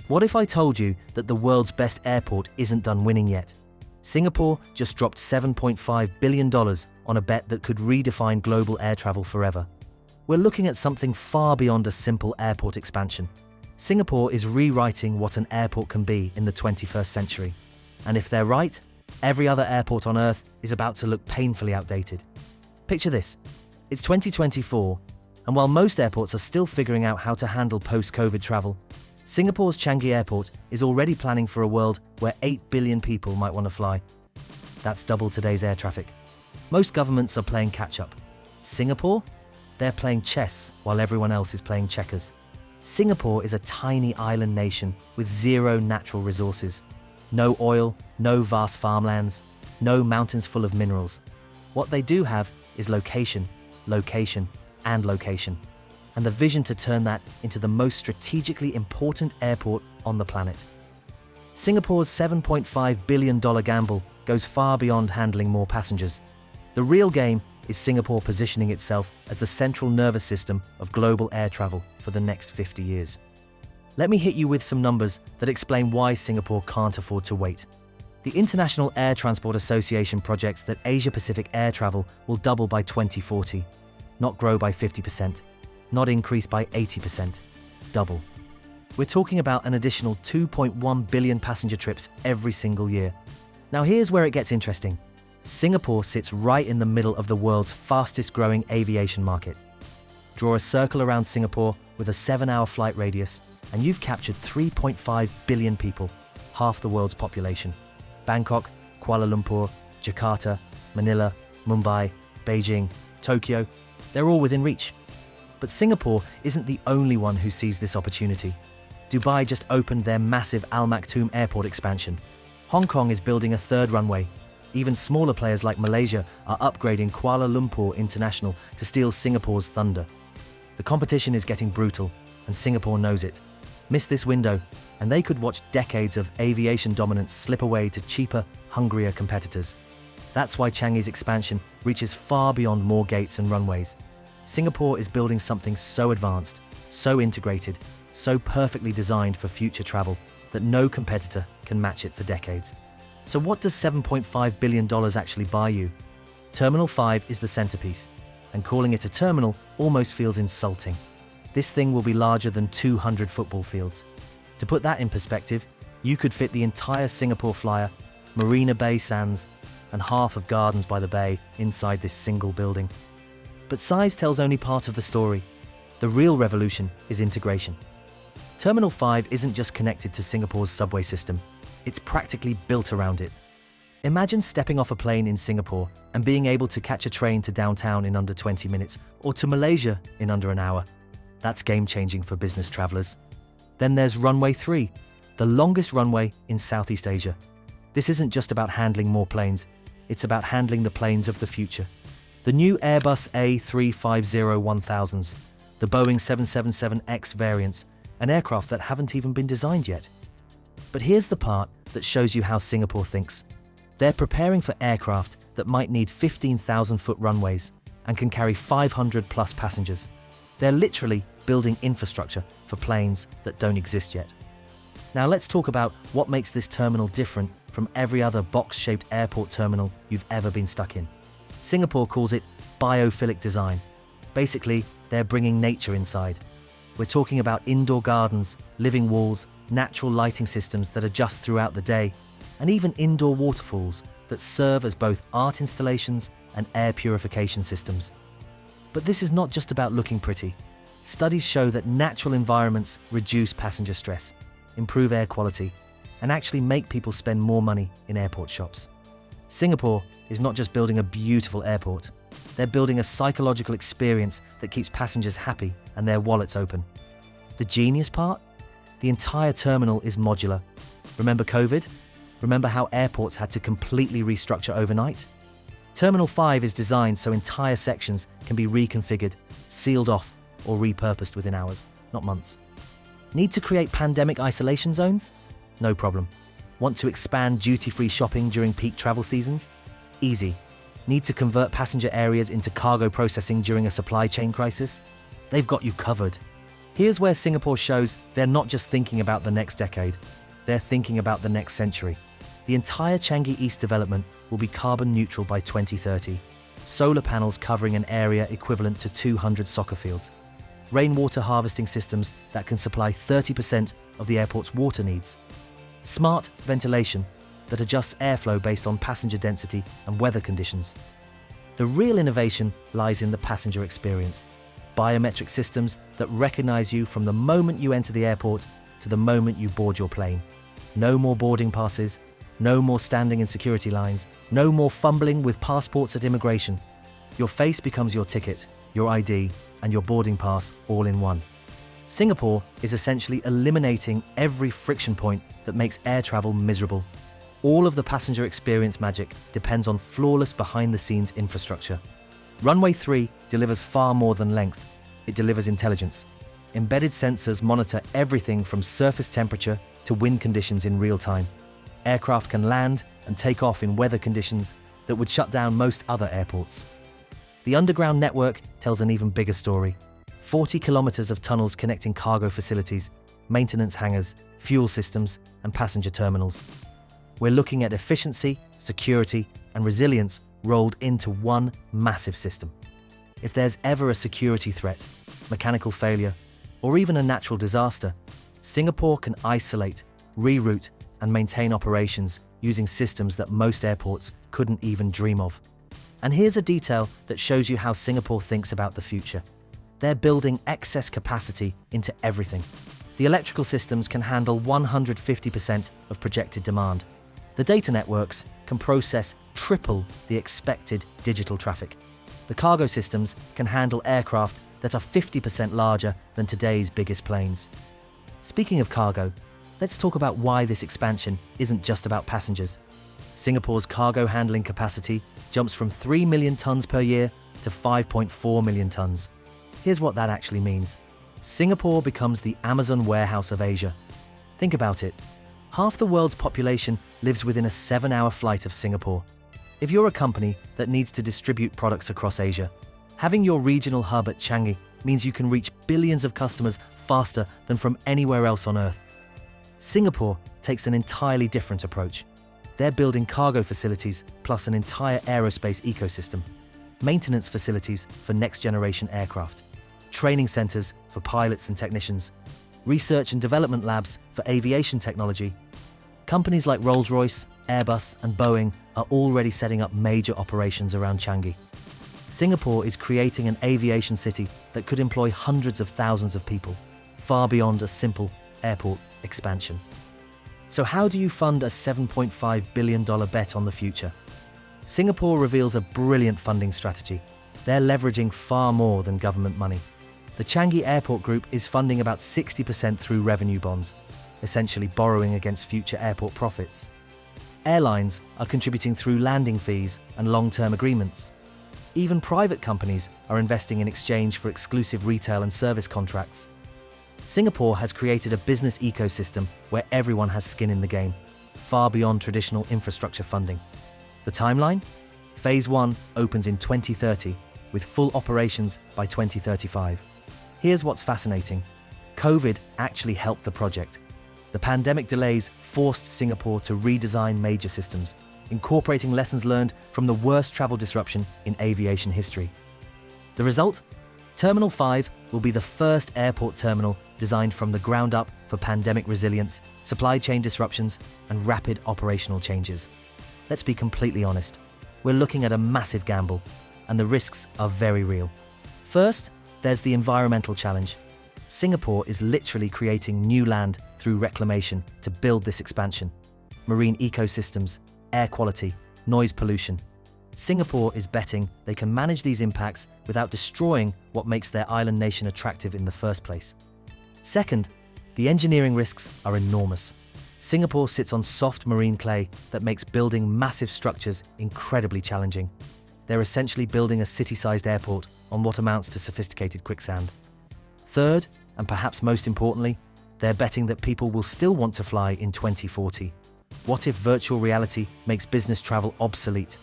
What if I told you that the world's best airport isn't done winning yet? Singapore just dropped $7.5 billion on a bet that could redefine global air travel forever. We're looking at something far beyond a simple airport expansion. Singapore is rewriting what an airport can be in the 21st century. And if they're right, every other airport on Earth is about to look painfully outdated. Picture this. It's 2024, and while most airports are still figuring out how to handle post-COVID travel, Singapore's Changi Airport is already planning for a world where 8 billion people might want to fly. That's double today's air traffic. Most governments are playing catch-up. Singapore? They're playing chess while everyone else is playing checkers. Singapore is a tiny island nation with zero natural resources. No oil, no vast farmlands, no mountains full of minerals. What they do have is location, location, and location, and the vision to turn that into the most strategically important airport on the planet. Singapore's $7.5 billion gamble goes far beyond handling more passengers. The real game is Singapore positioning itself as the central nervous system of global air travel for the next 50 years. Let me hit you with some numbers that explain why Singapore can't afford to wait. The International Air Transport Association projects that Asia-Pacific air travel will double by 2040, not grow by 50%, not increase by 80%, double. We're talking about an additional 2.1 billion passenger trips every single year. Now here's where it gets interesting. Singapore sits right in the middle of the world's fastest growing aviation market. Draw a circle around Singapore with a 7-hour flight radius, and you've captured 3.5 billion people, half the world's population. Bangkok, Kuala Lumpur, Jakarta, Manila, Mumbai, Beijing, Tokyo, they're all within reach. But Singapore isn't the only one who sees this opportunity. Dubai just opened their massive Al Maktoum Airport expansion. Hong Kong is building a third runway. Even smaller players like Malaysia are upgrading Kuala Lumpur International to steal Singapore's thunder. The competition is getting brutal, and Singapore knows it. Miss this window, and they could watch decades of aviation dominance slip away to cheaper, hungrier competitors. That's why Changi's expansion reaches far beyond more gates and runways. Singapore is building something so advanced, so integrated, so perfectly designed for future travel that no competitor can match it for decades. So what does $7.5 billion actually buy you? Terminal 5 is the centerpiece, and calling it a terminal almost feels insulting. This thing will be larger than 200 football fields. To put that in perspective, you could fit the entire Singapore Flyer, Marina Bay Sands, and half of Gardens by the Bay inside this single building. But size tells only part of the story. The real revolution is integration. Terminal 5 isn't just connected to Singapore's subway system, it's practically built around it. Imagine stepping off a plane in Singapore and being able to catch a train to downtown in under 20 minutes or to Malaysia in under an hour. That's game-changing for business travelers. Then there's Runway 3, the longest runway in Southeast Asia. This isn't just about handling more planes, it's about handling the planes of the future. The new Airbus A350-1000s, the Boeing 777X variants, an aircraft that haven't even been designed yet. But here's the part that shows you how Singapore thinks. They're preparing for aircraft that might need 15,000-foot runways and can carry 500-plus passengers. They're literally building infrastructure for planes that don't exist yet. Now let's talk about what makes this terminal different from every other box-shaped airport terminal you've ever been stuck in. Singapore calls it biophilic design. Basically, they're bringing nature inside. We're talking about indoor gardens, living walls, natural lighting systems that adjust throughout the day, and even indoor waterfalls that serve as both art installations and air purification systems. But this is not just about looking pretty. Studies show that natural environments reduce passenger stress, improve air quality, and actually make people spend more money in airport shops. Singapore is not just building a beautiful airport, they're building a psychological experience that keeps passengers happy and their wallets open. The genius part? The entire terminal is modular. Remember COVID? Remember how airports had to completely restructure overnight? Terminal 5 is designed so entire sections can be reconfigured, sealed off, or repurposed within hours, not months. Need to create pandemic isolation zones? No problem. Want to expand duty-free shopping during peak travel seasons? Easy. Need to convert passenger areas into cargo processing during a supply chain crisis? They've got you covered. Here's where Singapore shows they're not just thinking about the next decade, they're thinking about the next century. The entire Changi East development will be carbon neutral by 2030. Solar panels covering an area equivalent to 200 soccer fields. Rainwater harvesting systems that can supply 30% of the airport's water needs. Smart ventilation that adjusts airflow based on passenger density and weather conditions. The real innovation lies in the passenger experience. Biometric systems that recognize you from the moment you enter the airport to the moment you board your plane. No more boarding passes, no more standing in security lines, no more fumbling with passports at immigration. Your face becomes your ticket, your ID, and your boarding pass all in one. Singapore is essentially eliminating every friction point that makes air travel miserable. All of the passenger experience magic depends on flawless behind-the-scenes infrastructure. Runway 3 delivers far more than length. It delivers intelligence. Embedded sensors monitor everything from surface temperature to wind conditions in real time. Aircraft can land and take off in weather conditions that would shut down most other airports. The underground network tells an even bigger story. 40 kilometers of tunnels connecting cargo facilities, maintenance hangars, fuel systems, and passenger terminals. We're looking at efficiency, security, and resilience rolled into one massive system. If there's ever a security threat, mechanical failure, or even a natural disaster, Singapore can isolate, reroute, and maintain operations using systems that most airports couldn't even dream of. And here's a detail that shows you how Singapore thinks about the future. They're building excess capacity into everything. The electrical systems can handle 150% of projected demand. The data networks can process triple the expected digital traffic. The cargo systems can handle aircraft that are 50% larger than today's biggest planes. Speaking of cargo, let's talk about why this expansion isn't just about passengers. Singapore's cargo handling capacity jumps from 3 million tons per year to 5.4 million tons. Here's what that actually means. Singapore becomes the Amazon warehouse of Asia. Think about it. Half the world's population lives within a 7-hour flight of Singapore. If you're a company that needs to distribute products across Asia, having your regional hub at Changi means you can reach billions of customers faster than from anywhere else on Earth. Singapore takes an entirely different approach. They're building cargo facilities plus an entire aerospace ecosystem, maintenance facilities for next-generation aircraft, training centers for pilots and technicians, research and development labs for aviation technology. Companies like Rolls-Royce, Airbus, and Boeing are already setting up major operations around Changi. Singapore is creating an aviation city that could employ hundreds of thousands of people, far beyond a simple airport expansion. So how do you fund a $7.5 billion bet on the future? Singapore reveals a brilliant funding strategy. They're leveraging far more than government money. The Changi Airport Group is funding about 60% through revenue bonds, essentially borrowing against future airport profits. Airlines are contributing through landing fees and long-term agreements. Even private companies are investing in exchange for exclusive retail and service contracts. Singapore has created a business ecosystem where everyone has skin in the game, far beyond traditional infrastructure funding. The timeline? Phase 1 opens in 2030, with full operations by 2035. Here's what's fascinating. COVID actually helped the project. The pandemic delays forced Singapore to redesign major systems, incorporating lessons learned from the worst travel disruption in aviation history. The result? Terminal 5 will be the first airport terminal designed from the ground up for pandemic resilience, supply chain disruptions, and rapid operational changes. Let's be completely honest. We're looking at a massive gamble, and the risks are very real. First, there's the environmental challenge. Singapore is literally creating new land through reclamation to build this expansion. Marine ecosystems, air quality, noise pollution. Singapore is betting they can manage these impacts without destroying what makes their island nation attractive in the first place. Second, the engineering risks are enormous. Singapore sits on soft marine clay that makes building massive structures incredibly challenging. They're essentially building a city-sized airport on what amounts to sophisticated quicksand. Third, and perhaps most importantly, they're betting that people will still want to fly in 2040. What if virtual reality makes business travel obsolete?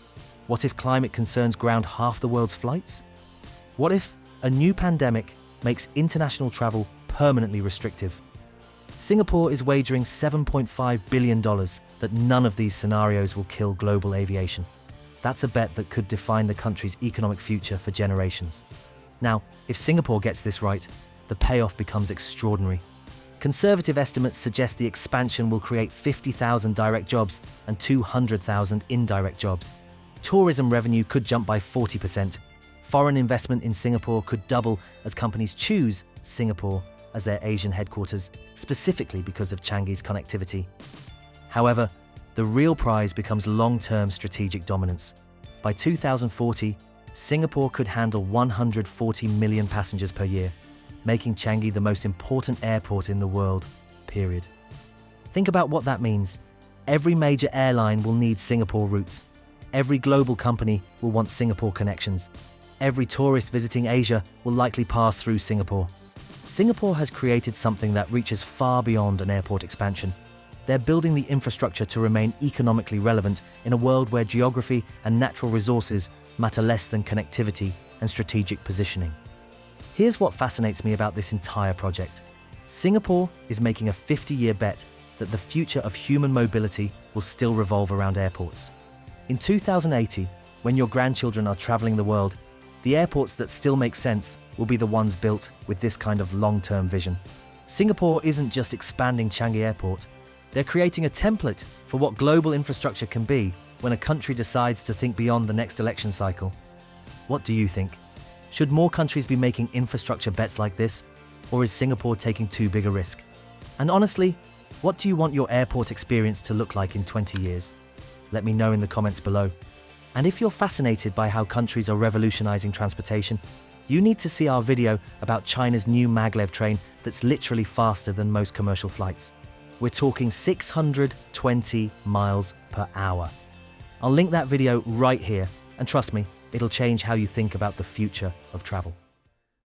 What if climate concerns ground half the world's flights? What if a new pandemic makes international travel permanently restrictive. Singapore is wagering $7.5 billion that none of these scenarios will kill global aviation. That's a bet that could define the country's economic future for generations. Now, if Singapore gets this right, the payoff becomes extraordinary. Conservative estimates suggest the expansion will create 50,000 direct jobs and 200,000 indirect jobs. Tourism revenue could jump by 40%. Foreign investment in Singapore could double as companies choose Singapore as their Asian headquarters, specifically because of Changi's connectivity. However, the real prize becomes long-term strategic dominance. By 2040, Singapore could handle 140 million passengers per year, making Changi the most important airport in the world, period. Think about what that means. Every major airline will need Singapore routes. Every global company will want Singapore connections. Every tourist visiting Asia will likely pass through Singapore. Singapore has created something that reaches far beyond an airport expansion. They're building the infrastructure to remain economically relevant in a world where geography and natural resources matter less than connectivity and strategic positioning. Here's what fascinates me about this entire project. Singapore is making a 50-year bet that the future of human mobility will still revolve around airports. In 2080, when your grandchildren are traveling the world, the airports that still make sense will be the ones built with this kind of long-term vision. Singapore isn't just expanding Changi Airport. They're creating a template for what global infrastructure can be when a country decides to think beyond the next election cycle. What do you think? Should more countries be making infrastructure bets like this, or is Singapore taking too big a risk? And honestly, what do you want your airport experience to look like in 20 years? Let me know in the comments below. And if you're fascinated by how countries are revolutionizing transportation, you need to see our video about China's new maglev train that's literally faster than most commercial flights. We're talking 620 miles per hour. I'll link that video right here, and trust me, it'll change how you think about the future of travel.